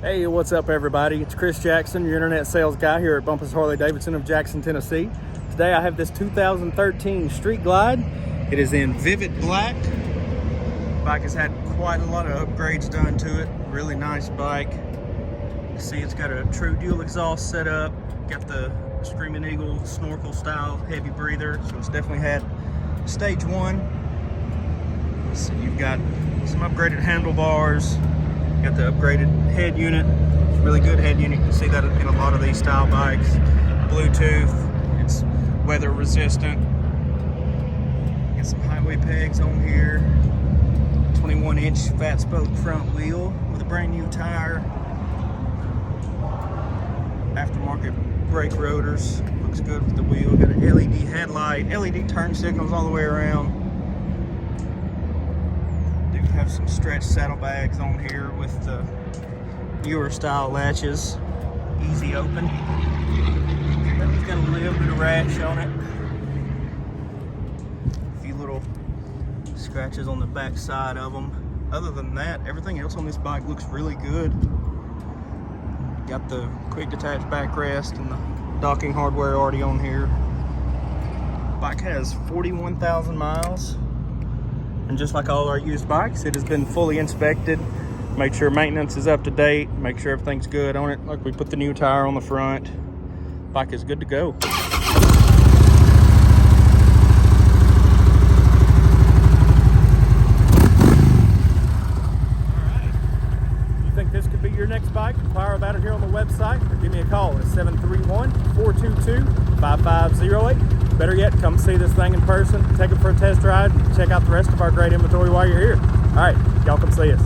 Hey, what's up everybody? It's Chris Jackson, your internet sales guy here at Bumpus Harley-Davidson of Jackson, Tennessee. Today I have this 2013 Street Glide. It is in vivid black. The bike has had quite a lot of upgrades done to it. Really nice bike. You see it's got a true dual exhaust setup. Got the Screaming Eagle snorkel style heavy breather, so it's definitely had stage one. So you've got some upgraded handlebars. Got the upgraded head unit. It's a really good head unit. You can see that in a lot of these style bikes. Bluetooth. It's weather resistant. Got some highway pegs on here. 21-inch fat spoke front wheel with a brand new tire. Aftermarket brake rotors. Looks good with the wheel. Got an LED headlight. LED turn signals all the way around. Have some stretch saddlebags on here with the newer style latches, easy open. It's got a little bit of rash on it. A few little scratches on the back side of them. Other than that, everything else on this bike looks really good. Got the quick detach backrest and the docking hardware already on here. Bike has 41,000 miles. And just like all our used bikes, it has been fully inspected. Make sure maintenance is up to date. Make sure everything's good on it. Like we put the new tire on the front. Bike is good to go. All right. You think this could be your next bike? Inquire about it here on the website or give me a call at 731-422-5508. Better yet, come see this thing in person, take it for a test ride, and check out the rest of our great inventory while you're here. All right, y'all come see us.